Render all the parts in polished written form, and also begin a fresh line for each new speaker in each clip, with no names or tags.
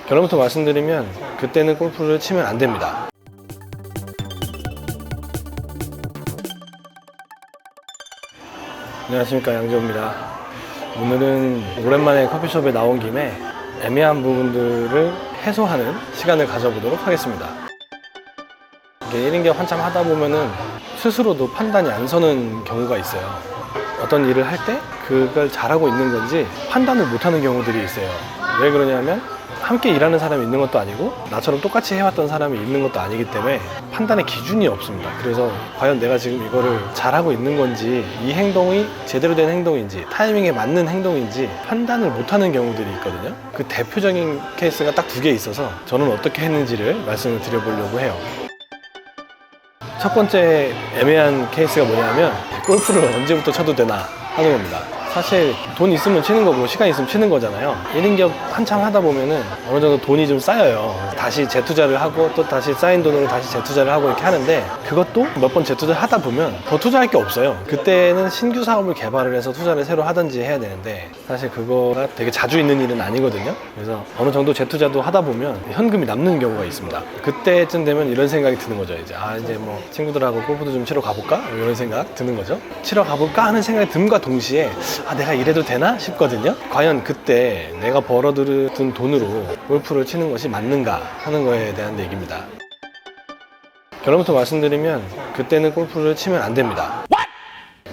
결론부터 말씀드리면 그때는 골프를 치면 안 됩니다. 안녕하십니까, 양재호입니다. 오늘은 오랜만에 커피숍에 나온 김에 애매한 부분들을 해소하는 시간을 가져보도록 하겠습니다. 이게 1인격 한참 하다 보면은 스스로도 판단이 안 서는 경우가 있어요. 어떤 일을 할 때 그걸 잘하고 있는 건지 판단을 못하는 경우들이 있어요. 왜 그러냐면 함께 일하는 사람이 있는 것도 아니고 나처럼 똑같이 해왔던 사람이 있는 것도 아니기 때문에 판단의 기준이 없습니다. 그래서 과연 내가 지금 이거를 잘하고 있는 건지, 이 행동이 제대로 된 행동인지, 타이밍에 맞는 행동인지 판단을 못하는 경우들이 있거든요. 그 대표적인 케이스가 딱 2개 있어서 저는 어떻게 했는지를 말씀을 드려보려고 해요. 첫 번째 애매한 케이스가 뭐냐면 골프를 언제부터 쳐도 되나 하는 겁니다. 사실 돈 있으면 치는 거고 시간 있으면 치는 거잖아요. 1인격 한참 하다 보면은 어느 정도 돈이 좀 쌓여요. 다시 재투자를 하고 또 다시 쌓인 돈으로 다시 재투자를 하고 이렇게 하는데, 그것도 몇 번 재투자를 하다 보면 더 투자할 게 없어요. 그때는 신규 사업을 개발을 해서 투자를 새로 하든지 해야 되는데, 사실 그거가 되게 자주 있는 일은 아니거든요. 그래서 어느 정도 재투자도 하다 보면 현금이 남는 경우가 있습니다. 그때쯤 되면 이런 생각이 드는 거죠. 이제 뭐 친구들하고 골프도 좀 치러 가볼까? 이런 생각 드는 거죠. 치러 가볼까 하는 생각이 듦과 동시에 내가 이래도 되나 싶거든요. 과연 그때 내가 벌어들인 돈으로 골프를 치는 것이 맞는가 하는 거에 대한 얘기입니다. 결론부터 말씀드리면 그때는 골프를 치면 안 됩니다.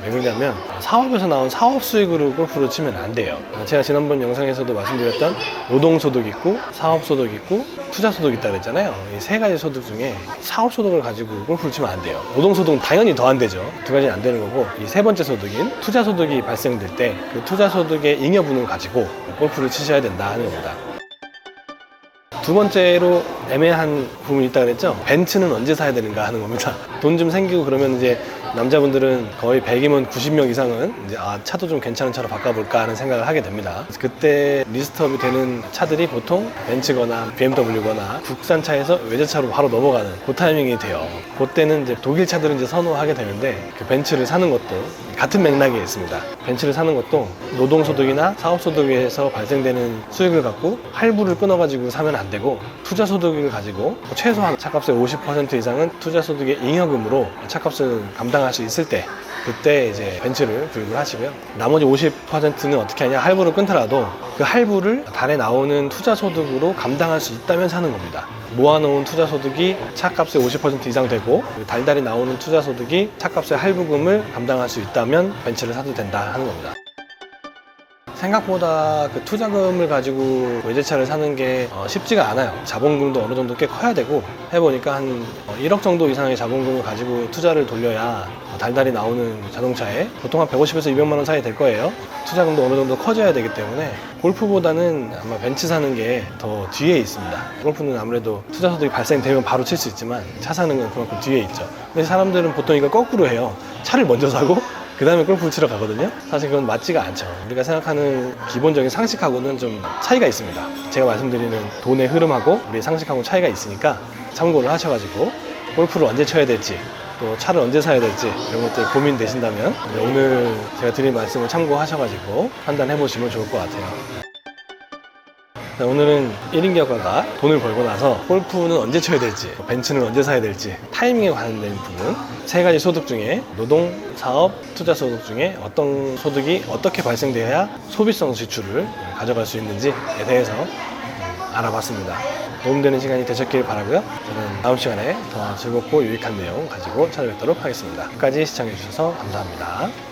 왜 그러냐면 사업에서 나온 사업 수익으로 골프를 치면 안 돼요. 제가 지난번 영상에서도 말씀드렸던 노동소득 있고 사업소득 있고 투자소득 있다 그랬잖아요. 이 3가지 소득 중에 사업소득을 가지고 골프를 치면 안 돼요. 노동소득은 당연히 더 안 되죠. 2가지는 안 되는 거고, 이 3번째 소득인 투자소득이 발생될 때 그 투자소득의 잉여분을 가지고 골프를 치셔야 된다 하는 겁니다. 2번째로 애매한 부분이 있다 그랬죠. 벤츠는 언제 사야 되는가 하는 겁니다. 돈 좀 생기고 그러면 이제 남자분들은 거의 100이면 90명 이상은 이제 차도 좀 괜찮은 차로 바꿔볼까 하는 생각을 하게 됩니다. 그때 리스트업이 되는 차들이 보통 벤츠거나 BMW거나 국산차에서 외제차로 바로 넘어가는 그 타이밍이 돼요. 그때는 이제 독일 차들은 이제 선호하게 되는데, 그 벤츠를 사는 것도 같은 맥락이 있습니다. 벤츠를 사는 것도 노동소득이나 사업소득에서 발생되는 수익을 갖고 할부를 끊어가지고 사면 안 되고, 투자소득을 가지고 최소한 차값의 50% 이상은 투자소득의 잉여금으로 차값을 감당할 수 있을 때, 그때 이제 벤츠를 구입을 하시고요. 나머지 50%는 어떻게 하냐, 할부를 끊더라도 그 할부를 달에 나오는 투자소득으로 감당할 수 있다면 사는 겁니다. 모아놓은 투자소득이 차값의 50% 이상 되고 달달이 나오는 투자소득이 차값의 할부금을 감당할 수 있다면 벤츠를 사도 된다 하는 겁니다. 생각보다 그 투자금을 가지고 외제차를 사는 게 쉽지가 않아요. 자본금도 어느 정도 꽤 커야 되고, 해보니까 한 1억 정도 이상의 자본금을 가지고 투자를 돌려야 달달이 나오는 자동차에 보통 한 150에서 200만 원 사이 될 거예요. 투자금도 어느 정도 커져야 되기 때문에 골프보다는 아마 벤츠 사는 게 더 뒤에 있습니다. 골프는 아무래도 투자소득이 발생되면 바로 칠 수 있지만 차 사는 건 그만큼 뒤에 있죠. 근데 사람들은 보통 이걸 거꾸로 해요. 차를 먼저 사고 그 다음에 골프를 치러 가거든요. 사실 그건 맞지가 않죠. 우리가 생각하는 기본적인 상식하고는 좀 차이가 있습니다. 제가 말씀드리는 돈의 흐름하고 우리의 상식하고 차이가 있으니까 참고를 하셔가지고 골프를 언제 쳐야 될지, 또 차를 언제 사야 될지 이런 것들 고민되신다면 오늘 제가 드린 말씀을 참고하셔가지고 판단해 보시면 좋을 것 같아요. 오늘은 1인격가가 돈을 벌고 나서 골프는 언제 쳐야 될지, 벤츠는 언제 사야 될지, 타이밍에 관련된 부분 3가지 소득 중에 노동, 사업, 투자 소득 중에 어떤 소득이 어떻게 발생돼야 소비성 지출을 가져갈 수 있는지에 대해서 알아봤습니다. 도움되는 시간이 되셨길 바라고요. 저는 다음 시간에 더 즐겁고 유익한 내용 가지고 찾아뵙도록 하겠습니다. 끝까지 시청해 주셔서 감사합니다.